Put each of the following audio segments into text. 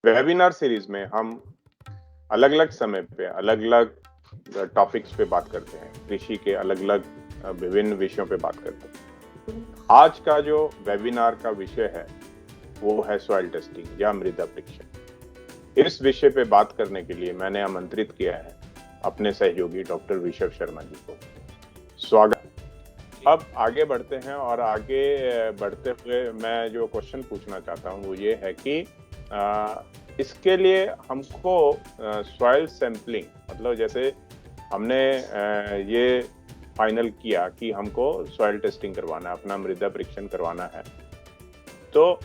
Webinar series में हम अलग-अलग समय पे अलग-अलग टॉपिक्स पे बात करते हैं। कृषि के अलग-अलग विभिन्न विषयों पे बात करते हैं। आज का जो वेबिनार का विषय है वो है सॉइल टेस्टिंग या मृदा परीक्षण। इस विषय पे बात करने के लिए मैंने आमंत्रित किया है अपने सहयोगी डॉक्टर विशव शर्मा जी को। स्वागत। अब आगे बढ़ते हैं और आगे बढ़ते हुए मैं जो क्वेश्चन पूछना चाहता हूँ वो ये है कि इसके लिए हमको सॉइल सैंपलिंग, मतलब जैसे हमने ये फाइनल किया कि हमको सॉइल टेस्टिंग करवाना है, अपना मृदा परीक्षण करवाना है, तो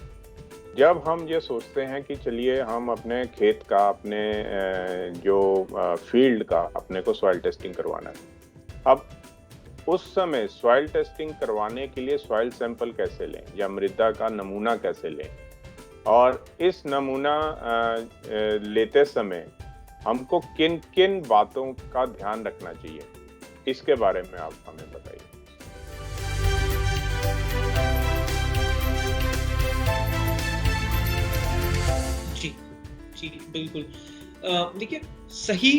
जब हम ये सोचते हैं कि चलिए हम अपने खेत का, अपने जो फील्ड का अपने को सॉइल टेस्टिंग करवाना है, अब उस समय सॉइल टेस्टिंग करवाने के लिए सॉइल सैंपल कैसे लें या मृदा का नमूना कैसे लें, और इस नमूना लेते समय हमको किन किन बातों का ध्यान रखना चाहिए, इसके बारे में आप हमें बताइए। जी बिल्कुल। देखिए, सही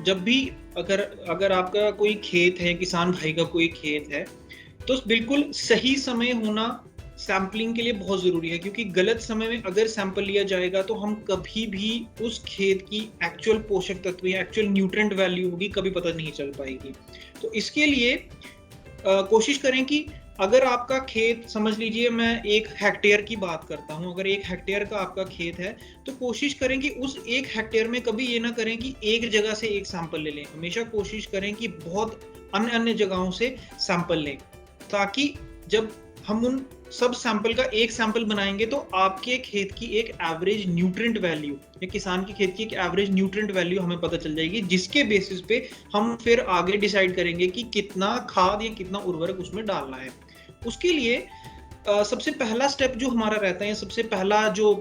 जब भी अगर आपका कोई खेत है, किसान भाई का कोई खेत है, तो बिल्कुल सही समय होना सैंपलिंग के लिए बहुत जरूरी है, क्योंकि गलत समय में अगर सैंपल लिया जाएगा तो हम कभी भी उस खेत की एक्चुअल पोषक तत्व या एक्चुअल न्यूट्रिएंट वैल्यू होगी कभी पता नहीं चल पाएगी। तो इसके लिए कोशिश करें कि अगर आपका खेत, समझ लीजिए मैं 1 हेक्टेयर की बात करता हूं, अगर 1 हेक्टेयर का आपका खेत है तो कोशिश करें कि उस 1 हेक्टेयर में कभी ये ना करें कि एक जगह से एक सैंपल ले लें। हमेशा कोशिश करें कि बहुत अन्य जगहों से सैंपल लें, ताकि जब हम उन सब सैंपल का एक सैंपल बनाएंगे तो आपके खेत की एक एवरेज न्यूट्रिएंट वैल्यू या किसान के खेत की एक एवरेज न्यूट्रिएंट वैल्यू हमें पता चल जाएगी, जिसके बेसिस पे हम फिर आगे डिसाइड करेंगे कि कितना खाद या कितना उर्वरक उसमें डालना है। उसके लिए सबसे पहला स्टेप जो हमारा रहता है, सबसे पहला जो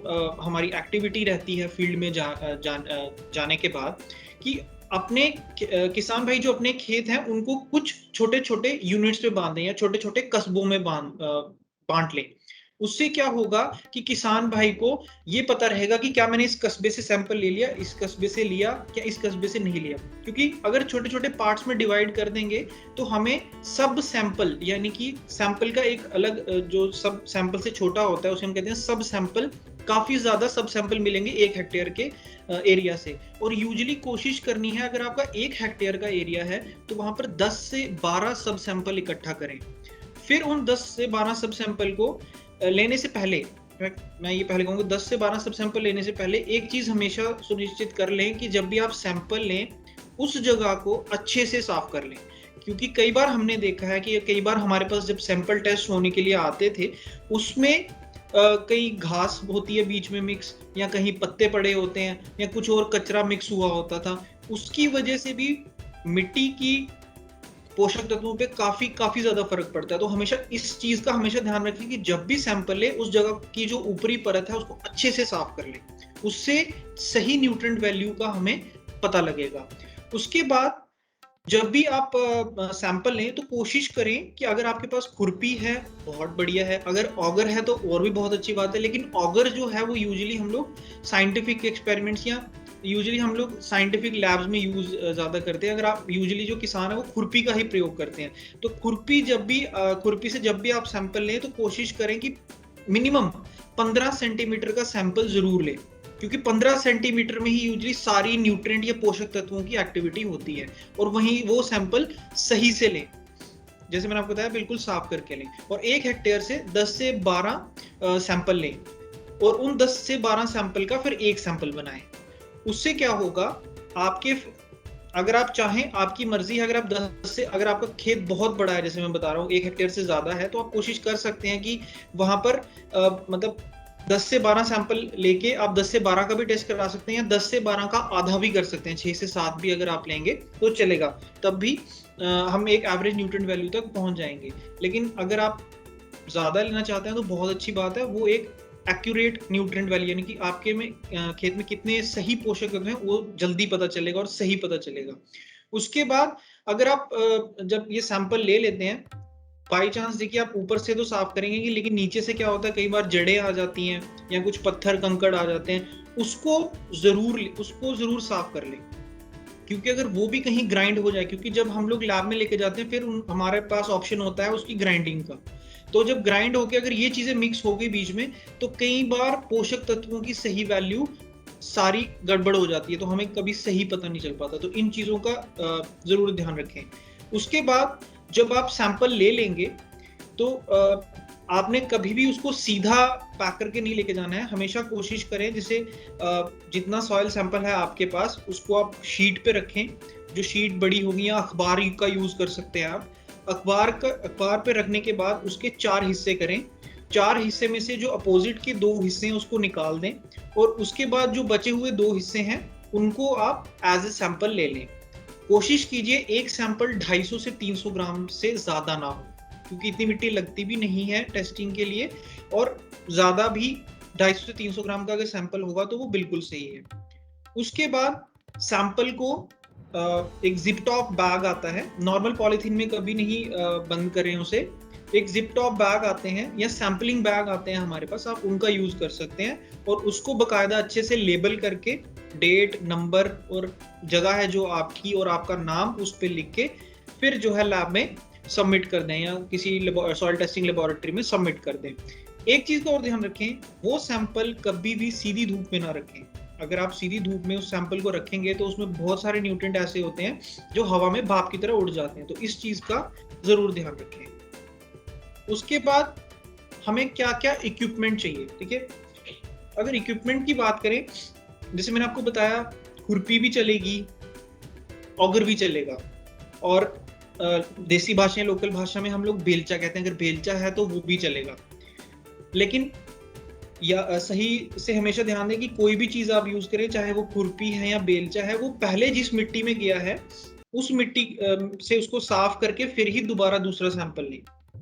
हमारी एक्टिविटी रहती है फील्ड में जाने के बाद, कि अपने किसान भाई जो अपने खेत हैं उनको कुछ छोटे छोटे यूनिट्स पे बांधें या छोटे छोटे कस्बों में बांट लें। उससे क्या होगा कि किसान भाई को ये पता रहेगा कि क्या मैंने इस कस्बे से सैंपल ले लिया, इस कस्बे से लिया, क्या इस कस्बे से नहीं लिया। क्योंकि अगर छोटे छोटे पार्ट्स में डिवाइड कर देंगे तो हमें सब सैंपल, यानी कि सैंपल का एक अलग जो सब सैंपल से छोटा होता है उसे हम कहते हैं सब सैंपल, काफी ज्यादा सब सैंपल मिलेंगे 1 हेक्टेयर के एरिया से। और यूजुअली कोशिश करनी है, अगर आपका 1 हेक्टेयर का एरिया है तो वहां पर 10 से 12 सब सैंपल इकट्ठा करें। फिर उन 10 से 12 सब सैंपल को लेने से पहले, मैं ये पहले कहूंगा, 10 से 12 सब सैंपल लेने से पहले एक चीज हमेशा सुनिश्चित कर लें कि जब भी आप सैंपल लें उस जगह को अच्छे से साफ कर लें। क्योंकि कई बार हमने देखा है कि कई बार हमारे पास जब सैंपल टेस्ट होने के लिए आते थे, उसमें कई घास होती है बीच में मिक्स, या कहीं पत्ते पड़े होते हैं, या कुछ और कचरा मिक्स हुआ होता था। उसकी वजह से भी मिट्टी की पोषक तत्वों पे काफी ज्यादा फर्क पड़ता है। तो हमेशा इस चीज का हमेशा ध्यान रखें कि जब भी सैंपल ले उस जगह की जो ऊपरी परत है उसको अच्छे से साफ कर ले, उससे सही न्यूट्रिएंट वैल्यू का हमें पता लगेगा। उसके बाद जब भी आप सैंपल लें तो कोशिश करें कि अगर आपके पास खुरपी है बहुत बढ़िया है, अगर ऑगर है तो और भी बहुत अच्छी बात है। लेकिन ऑगर जो है वो यूजुअली हम लोग साइंटिफिक एक्सपेरिमेंट्स या यूजुअली हम लोग साइंटिफिक लैब्स में यूज ज्यादा करते हैं। अगर आप यूजुअली जो किसान है वो खुरपी का ही प्रयोग करते हैं, तो खुरपी से जब भी आप सैंपल लें तो कोशिश करें कि मिनिमम 15 सेंटीमीटर का सैंपल जरूर लें, क्योंकि 15 सेंटीमीटर में ही यूजुअली सारी न्यूट्रिएंट या पोषक तत्वों की एक्टिविटी होती है। और वहीं वो सैंपल सही से लें, जैसे मैंने आपको बताया, बिल्कुल साफ करके लें। और 1 हेक्टेयर से 10 से 12 सैंपल लें और उन 10 से 12 सैंपल का फिर एक सैंपल बनाएं। उससे क्या होगा, आपके, अगर आप चाहें, आपकी मर्जी है, अगर आप 10 से, अगर आपका खेत बहुत बड़ा है, जैसे मैं बता रहा हूँ 1 हेक्टेयर से ज्यादा है, तो आप कोशिश कर सकते हैं कि वहां पर मतलब 10 से 12 सैंपल लेके आप 10 से 12 का भी टेस्ट करा सकते हैं, या 10 से 12 का आधा भी कर सकते हैं, 6 से 7 भी अगर आप लेंगे तो चलेगा। तब भी हम एक एवरेज न्यूट्रिएंट वैल्यू तक पहुंच जाएंगे। लेकिन अगर आप ज्यादा लेना चाहते हैं तो बहुत अच्छी बात है, वो एक एक्यूरेट न्यूट्रिएंट वैल्यू, यानी कि आपके में खेत में कितने सही पोषक तत्व हैं वो जल्दी पता चलेगा और सही पता चलेगा। उसके बाद अगर आप जब ये सैंपल ले लेते हैं, बाई चांस देखिए आप ऊपर से तो साफ करेंगे, लेकिन नीचे से क्या होता है, कई बार जड़ें आ जाती हैं या कुछ पत्थर कंकड़ आ जाते हैं, उसको जरूर साफ कर लें, क्योंकि अगर वो भी कहीं ग्राइंड हो जाए, क्योंकि जब हम लोग लैब में लेके जाते हैं फिर हमारे पास ऑप्शन होता है उसकी ग्राइंडिंग का, तो जब ग्राइंड होके अगर ये चीजें मिक्स हो गई बीच में, तो कई बार पोषक तत्वों की सही वैल्यू सारी गड़बड़ हो जाती है, तो हमें कभी सही पता नहीं चल पाता। तो इन चीजों का जरूर ध्यान रखें। उसके बाद जब आप सैंपल ले लेंगे तो आपने कभी भी उसको सीधा पैक करके नहीं लेके जाना है। हमेशा कोशिश करें जैसे जितना सॉइल सैंपल है आपके पास उसको आप शीट पे रखें, जो शीट बड़ी होगी, या अखबार का यूज कर सकते हैं आप। अखबार पे रखने के बाद उसके 4 हिस्से करें। 4 हिस्से में से जो अपोजिट के 2 हिस्से हैं उसको निकाल दें, और उसके बाद जो बचे हुए 2 हिस्से हैं उनको आप एज ए सैंपल ले लें। कोशिश कीजिए एक सैंपल 250 से 300 ग्राम से ज्यादा ना हो, क्योंकि इतनी मिट्टी लगती भी नहीं है टेस्टिंग के लिए, और ज्यादा भी 250 से 300 ग्राम का अगर सैंपल होगा तो वो बिल्कुल सही है। उसके बाद सैंपल को एक जिप टॉप बैग आता है, नॉर्मल पॉलीथीन में कभी नहीं बंद करें उसे। एक जिप टॉप बैग आते हैं या सैंपलिंग बैग आते हैं हमारे पास, आप उनका यूज कर सकते हैं, और उसको बकायदा अच्छे से लेबल करके डेट, नंबर और जगह है जो आपकी और आपका नाम उस पर लिख के फिर जो है लैब में सबमिट कर दें, या किसी सॉइल टेस्टिंग लेबोरेटरी में सबमिट कर दें। एक चीज का और ध्यान रखें, वो सैंपल कभी भी सीधी धूप में ना रखें। अगर आप सीधी धूप में उस सैंपल को रखेंगे तो उसमें बहुत सारे न्यूट्रिएंट ऐसे होते हैं जो हवा में भाप की तरह उड़ जाते हैं, तो इस चीज का जरूर ध्यान रखें। उसके बाद हमें क्या क्या इक्विपमेंट चाहिए, ठीक है। अगर इक्विपमेंट की बात करें, जैसे मैंने आपको बताया, खुरपी भी चलेगी, ऑगर भी चलेगा, और देसी भाषा या लोकल भाषा में हम लोग बेलचा कहते हैं, अगर बेलचा है तो वो भी चलेगा। लेकिन या सही से हमेशा ध्यान दें कि कोई भी चीज आप यूज करें, चाहे वो खुरपी है या बेलचा है, वो पहले जिस मिट्टी में गया है उस मिट्टी से उसको साफ करके फिर ही दोबारा दूसरा सैंपल लें,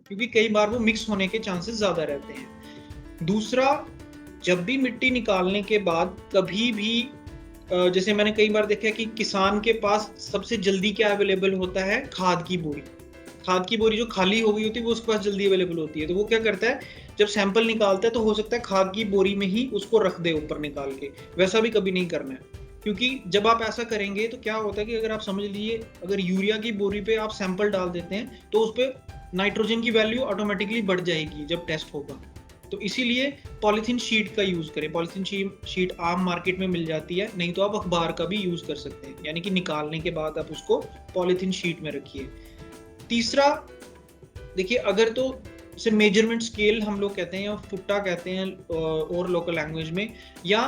क्योंकि कई बार वो मिक्स होने के चांसेस ज्यादा रहते हैं। दूसरा, जब भी मिट्टी निकालने के बाद कभी भी जैसे मैंने कई बार देखा है कि किसान के पास सबसे जल्दी क्या अवेलेबल होता है, खाद की बोरी। खाद की बोरी जो खाली हो गई होती है वो उसके पास जल्दी अवेलेबल होती है, तो वो क्या करता है, जब सैंपल निकालता है तो हो सकता है खाद की बोरी में ही उसको रख दे ऊपर निकाल के। वैसा भी कभी नहीं करना है, क्योंकि जब आप ऐसा करेंगे तो क्या होता है कि अगर आप समझ लीजिए, अगर यूरिया की बोरी पे आप सैंपल डाल देते हैं तो उस पर नाइट्रोजन की वैल्यू ऑटोमेटिकली बढ़ जाएगी जब टेस्ट होगा। तो इसीलिए पॉलीथीन शीट का यूज करें। पॉलीथीन शीट आम मार्केट में मिल जाती है, नहीं तो आप अखबार का भी यूज कर सकते हैं, यानी कि निकालने के बाद आप उसको पॉलीथीन शीट में रखिए। तीसरा, देखिए, अगर तो से मेजरमेंट स्केल हम लोग कहते हैं या फुट्टा कहते हैं और लोकल लैंग्वेज में, या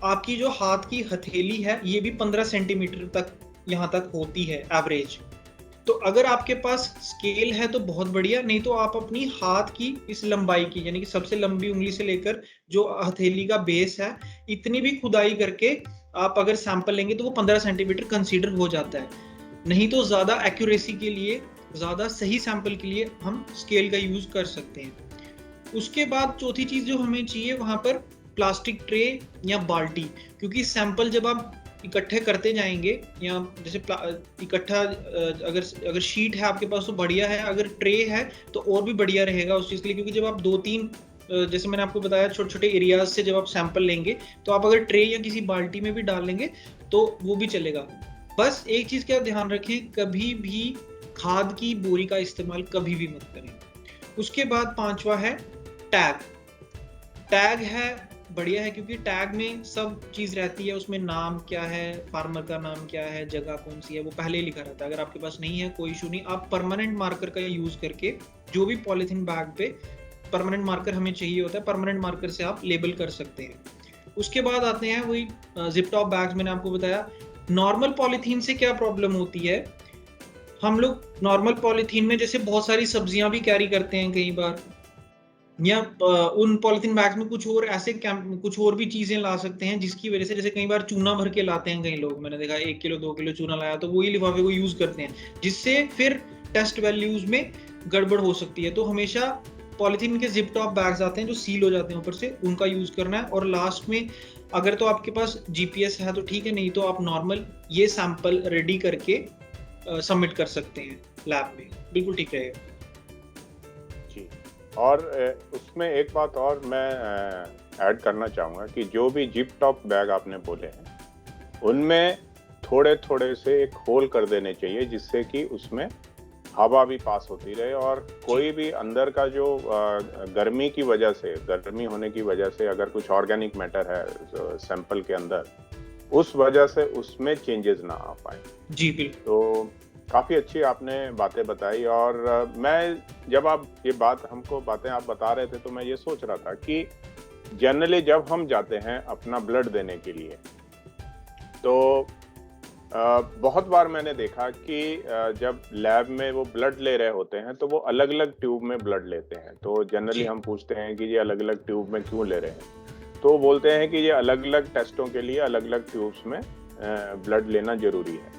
आपकी जो हाथ की हथेली है ये भी 15 सेंटीमीटर तक यहाँ तक होती है एवरेज। तो अगर आपके पास स्केल है तो बहुत बढ़िया, नहीं तो आप अपनी हाथ की इस लंबाई की, यानी कि सबसे लंबी उंगली से लेकर जो हथेली का बेस है, इतनी भी खुदाई करके आप अगर सैंपल लेंगे तो वो 15 सेंटीमीटर कंसीडर हो जाता है। नहीं तो ज्यादा एक्यूरेसी के लिए, ज्यादा सही सैंपल के लिए हम स्केल का यूज कर सकते हैं। उसके बाद चौथी चीज जो हमें चाहिए वहां पर प्लास्टिक ट्रे या बाल्टी, क्योंकि सैंपल जब आप इकट्ठे करते जाएंगे, या जैसे इकट्ठा अगर शीट है आपके पास तो बढ़िया है, अगर ट्रे है तो और भी बढ़िया रहेगा उस चीज के लिए, क्योंकि जब आप 2-3 जैसे मैंने आपको बताया छोटे छोटे एरियाज से जब आप सैंपल लेंगे तो आप अगर ट्रे या किसी बाल्टी में भी डाल लेंगे तो वो भी चलेगा। बस एक चीज का ध्यान रखें, कभी भी खाद की बोरी का इस्तेमाल कभी भी मत करें। उसके बाद 5वां है टैग। टैग है बढ़िया है, क्योंकि टैग में सब चीज रहती है, उसमें नाम क्या है, फार्मर का नाम क्या है, जगह कौन सी है, वो पहले लिखा रहता है। अगर आपके पास नहीं है कोई इशू नहीं, आप परमानेंट मार्कर का यूज करके जो भी पॉलीथीन बैग पे परमानेंट मार्कर हमें चाहिए होता है, परमानेंट मार्कर से आप लेबल कर सकते हैं। उसके बाद आते हैं वही जिप टॉप बैग्स, मैंने आपको बताया। नॉर्मल पॉलीथीन से क्या प्रॉब्लम होती है, हम लोग नॉर्मल पॉलीथीन में जैसे बहुत सारी सब्जियां भी कैरी करते हैं कई बार, या उन पॉलीथीन बैग्स में कुछ और भी चीजें ला सकते हैं, जिसकी वजह से जैसे कई बार चूना भर के लाते हैं कई लोग, मैंने देखा 1 किलो 2 किलो चूना लाया तो वही लिफाफे को यूज करते हैं, जिससे फिर टेस्ट वैल्यूज में गड़बड़ हो सकती है। तो हमेशा पॉलीथीन के जिप टॉप बैग्स आते हैं जो सील हो जाते हैं ऊपर से, उनका यूज करना है। और लास्ट में अगर तो आपके पास जीपीएस है तो ठीक है, नहीं तो आप नॉर्मल ये सैंपल रेडी करके सबमिट कर सकते हैं लैब में, बिल्कुल ठीक रहेगा। जी, और उसमें एक बात और मैं ऐड करना चाहूँगा कि जो भी जिप टॉप बैग आपने बोले हैं उनमें थोड़े थोड़े से एक होल कर देने चाहिए, जिससे कि उसमें हवा भी पास होती रहे और कोई भी अंदर का जो गर्मी की वजह से, गर्मी होने की वजह से अगर कुछ ऑर्गेनिक मैटर है सैंपल के अंदर, उस वजह से उसमें चेंजेस ना आ पाए। जी बिल्कुल। तो काफी अच्छी आपने बातें बताई। और मैं जब आप ये बातें आप बता रहे थे तो मैं ये सोच रहा था कि जनरली जब हम जाते हैं अपना ब्लड देने के लिए, तो बहुत बार मैंने देखा कि जब लैब में वो ब्लड ले रहे होते हैं तो वो अलग अलग ट्यूब में ब्लड लेते हैं। तो जनरली हम पूछते हैं कि ये अलग अलग ट्यूब में क्यों ले रहे हैं, तो बोलते हैं कि ये अलग अलग टेस्टों के लिए अलग अलग ट्यूब्स में ब्लड लेना जरूरी है।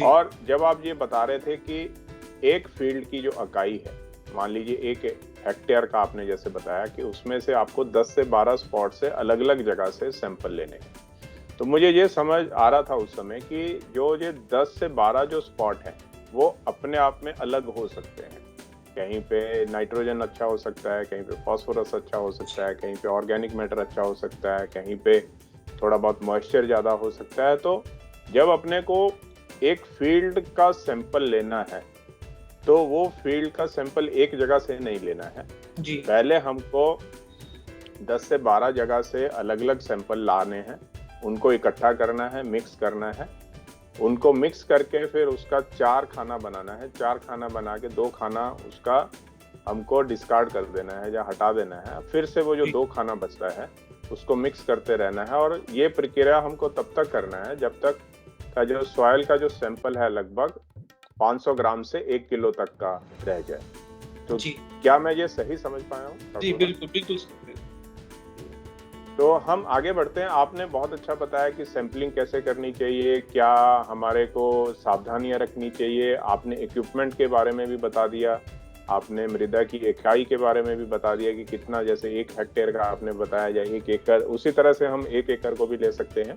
और जब आप ये बता रहे थे कि एक फील्ड की जो इकाई है, मान लीजिए 1 हेक्टेयर का आपने जैसे बताया कि उसमें से आपको 10 से 12 स्पॉट से अलग अलग जगह से सैंपल लेने हैं, तो मुझे ये समझ आ रहा था उस समय कि जो ये 10 से 12 जो स्पॉट हैं वो अपने आप में अलग हो सकते हैं। कहीं पे नाइट्रोजन अच्छा हो सकता है, कहीं पे फास्फोरस अच्छा हो सकता है, कहीं पे ऑर्गेनिक मैटर अच्छा हो सकता है, कहीं पे थोड़ा बहुत मॉइस्चर ज़्यादा हो सकता है। तो जब अपने को एक फील्ड का सैंपल लेना है तो वो फील्ड का सैंपल एक जगह से नहीं लेना है जी। पहले हमको 10 से 12 जगह से अलग अलग सैंपल लाने हैं, उनको इकट्ठा करना है, मिक्स करना है, उनको मिक्स करके फिर उसका 4 खाना बनाना है। 4 खाना बना के 2 खाना उसका हमको डिस्कार्ड कर देना है या हटा देना है। फिर से वो जो 2 खाना बचता है उसको मिक्स करते रहना है। और ये प्रक्रिया हमको तब तक करना है जब तक का जो सॉइल का जो सैंपल है लगभग 500 ग्राम से 1 किलो तक का रह जाए। तो जी। क्या मैं ये सही समझ पाया हूँ? जी बिल्कुल बिल्कुल। तो हम आगे बढ़ते हैं। आपने बहुत अच्छा बताया कि सैंपलिंग कैसे करनी चाहिए, क्या हमारे को सावधानियां रखनी चाहिए। आपने इक्विपमेंट के बारे में भी बता दिया, आपने मृदा की इकाई के बारे में भी बता दिया कि कितना, जैसे 1 हेक्टेयर का आपने बताया या 1 एकड़, उसी तरह से हम 1 एकड़ को भी ले सकते हैं।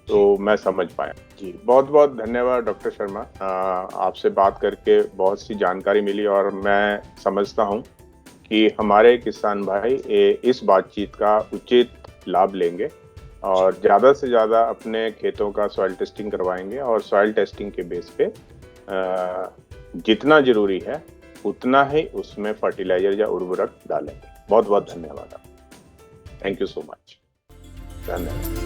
तो मैं समझ पाया जी। बहुत बहुत धन्यवाद डॉक्टर शर्मा, आपसे बात करके बहुत सी जानकारी मिली और मैं समझता हूँ कि हमारे किसान भाई इस बातचीत का उचित लाभ लेंगे और ज़्यादा से ज़्यादा अपने खेतों का सॉइल टेस्टिंग करवाएंगे और सॉइल टेस्टिंग के बेस पे जितना जरूरी है उतना ही उसमें फर्टिलाइजर या उर्वरक डालेंगे। बहुत बहुत धन्यवाद। Thank you so much. धन्यवाद।